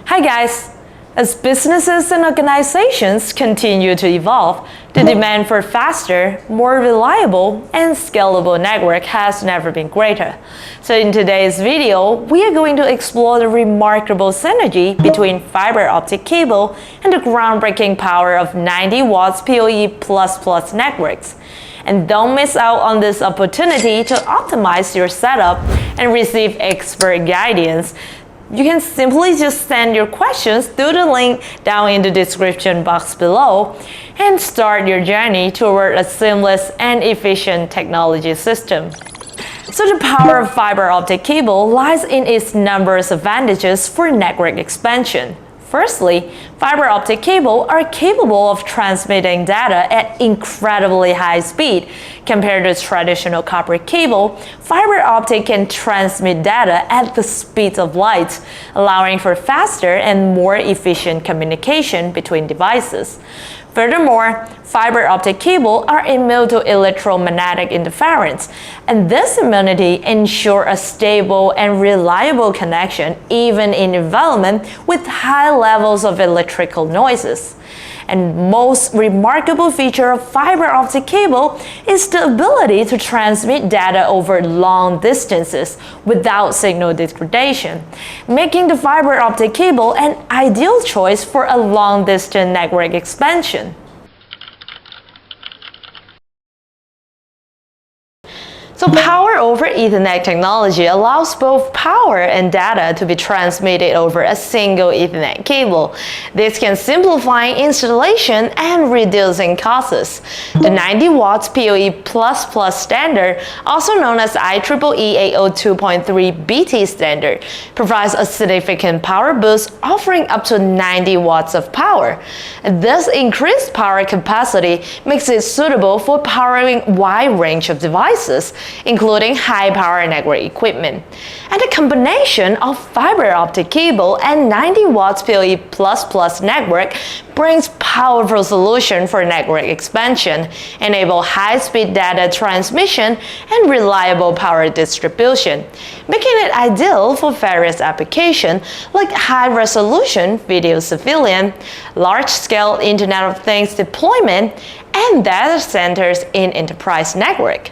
Hi guys! As businesses and organizations continue to evolve, the demand for faster, more reliable, and scalable network has never been greater. So in today's video, we are going to explore the remarkable synergy between fiber optic cable and the groundbreaking power of 90 watts PoE++ networks. And don't miss out on this opportunity to optimize your setup and receive expert guidance. You can simply just send your questions through the link down in the description box below and start your journey toward a seamless and efficient technology system. So the power of fiber optic cable lies in its numerous advantages for network expansion. Firstly, fiber optic cable are capable of transmitting data at incredibly high speed. Compared to traditional copper cable, fiber optic can transmit data at the speed of light, allowing for faster and more efficient communication between devices. Furthermore, fiber optic cable are immune to electromagnetic interference, and this immunity ensures a stable and reliable connection even in environment with high levels of electrical noises. And most remarkable feature of fiber optic cable is the ability to transmit data over long distances without signal degradation, making the fiber optic cable an ideal choice for a long-distance network expansion. So Power over Ethernet technology allows both power and data to be transmitted over a single Ethernet cable. This can simplify installation and reducing costs. The 90 watts PoE++ standard, also known as IEEE 802.3 BT standard, provides a significant power boost, offering up to 90 watts of power. This increased power capacity makes it suitable for powering a wide range of devices, including high-power network equipment. And the combination of fiber optic cable and 90 watts PoE++ network brings powerful solution for network expansion, enable high-speed data transmission, and reliable power distribution, making it ideal for various applications like high-resolution video surveillance, large-scale Internet of Things deployment, and data centers in enterprise network.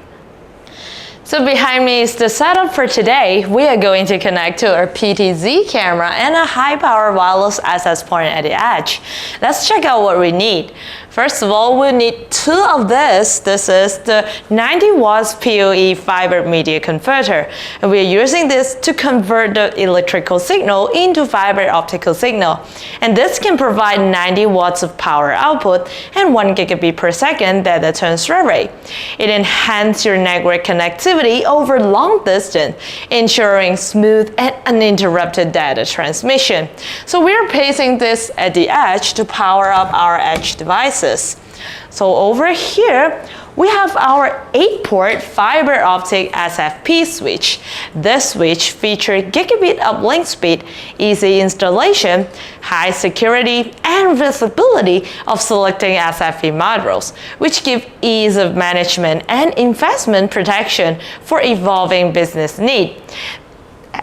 So behind me is the setup for today. We are going to connect to our PTZ camera and a high-power wireless access point at the edge. Let's check out what we need. First of all, we need two of this. This is the 90 watts PoE fiber media converter. And we are using this to convert the electrical signal into fiber optical signal. And this can provide 90 watts of power output and 1 gigabit per second data transfer rate. It enhances your network connectivity over long distance, ensuring smooth and uninterrupted data transmission. So we are placing this at the edge to power up our edge devices. So over here, we have our 8-port fiber optic SFP switch. This switch features gigabit uplink speed, easy installation, high security, and visibility of selecting SFP modules, which give ease of management and investment protection for evolving business needs.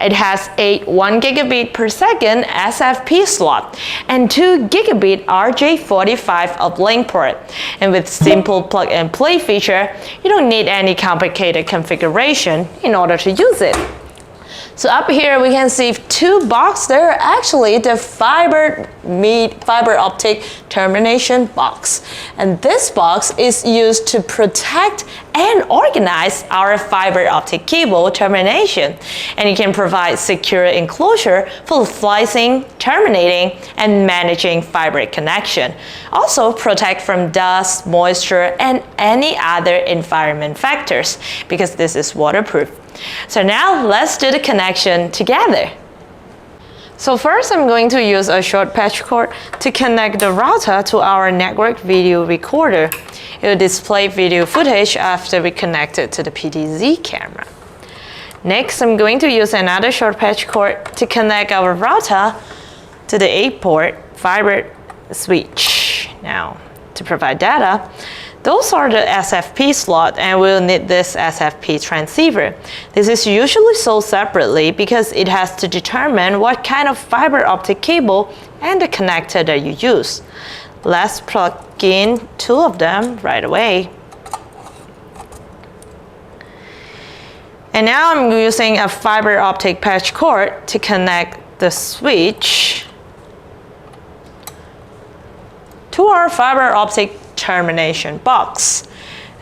It has 8 1 gigabit per second SFP slot and 2 gigabit RJ45 uplink port. And with simple plug and play feature, you don't need any complicated configuration in order to use it. So up here we can see two boxes. They're actually the fiber optic termination box. And this box is used to protect and organize our fiber optic cable termination. And it can provide secure enclosure for slicing, terminating, and managing fiber connection. Also protect from dust, moisture, and any other environment factors because this is waterproof. So now let's do the connection together. So first I'm going to use a short patch cord to connect the router to our network video recorder. It will display video footage after we connect it to the PTZ camera. Next, I'm going to use another short patch cord to connect our router to the 8-port fiber switch. Now, to provide data, Those are the SFP slot, and we'll need this SFP transceiver. This is usually sold separately because it has to determine what kind of fiber optic cable and the connector that you use. Let's plug in 2 of them right away. And now I'm using a fiber optic patch cord to connect the switch to our fiber optic termination box.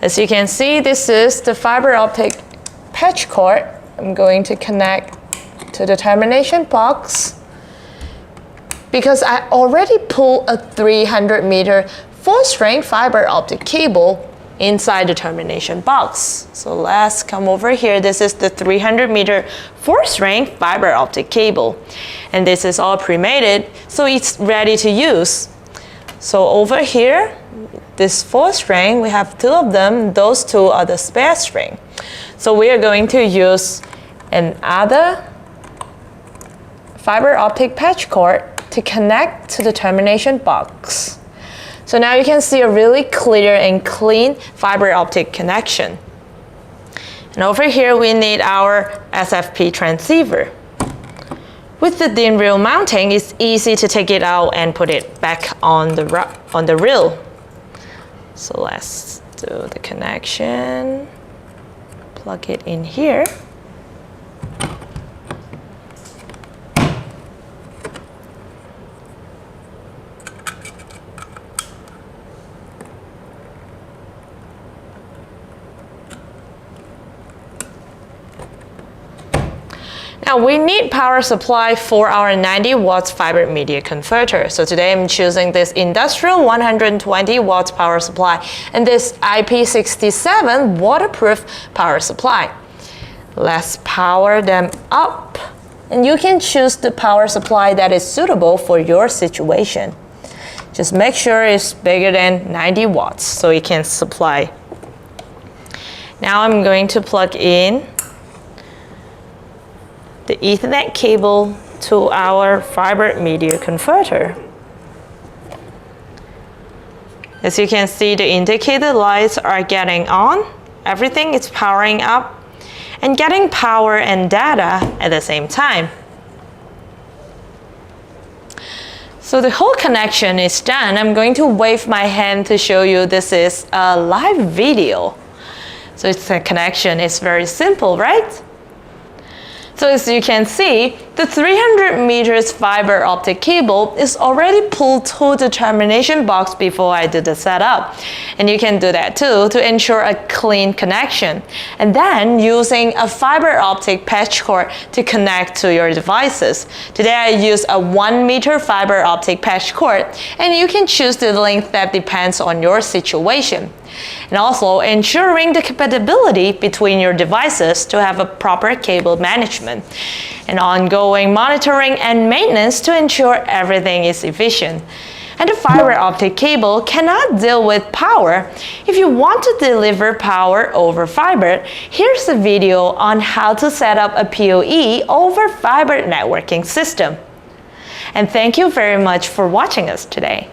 As you can see, this is the fiber optic patch cord. I'm going to connect to the termination box because I already pulled a 300-meter 4-string fiber optic cable inside the termination box. So let's come over here. This is the 300-meter 4-string fiber optic cable. And this is all pre-mated, so it's ready to use. So over here, this 4-string, we have 2 of them. Those 2 are the spare string. So we are going to use another fiber optic patch cord to connect to the termination box. So now you can see a really clear and clean fiber optic connection. And over here we need our SFP transceiver. With the thin reel mounting, it's easy to take it out and put it back on the reel. So let's do the connection. Plug it in here. Now we need power supply for our 90 watts fiber media converter. So today I'm choosing this industrial 120 watts power supply and this IP67 waterproof power supply. Let's power them up. And you can choose the power supply that is suitable for your situation. Just make sure it's bigger than 90 watts so it can supply. Now I'm going to plug in the Ethernet cable to our fiber media converter. As you can see, the indicator lights are getting on. Everything is powering up and getting power and data at the same time. So the whole connection is done. I'm going to wave my hand to show you this is a live video. So it's a connection. It's very simple, right? So as you can see, the 300 meters fiber optic cable is already pulled to the termination box before I did the setup. And you can do that too to ensure a clean connection. And then using a fiber optic patch cord to connect to your devices. Today I use a 1 meter fiber optic patch cord, and you can choose the length that depends on your situation. And also ensuring the compatibility between your devices to have a proper cable management, and ongoing monitoring and maintenance to ensure everything is efficient. And the fiber optic cable cannot deal with power. If you want to deliver power over fiber, here's a video on how to set up a PoE over fiber networking system. And thank you very much for watching us today.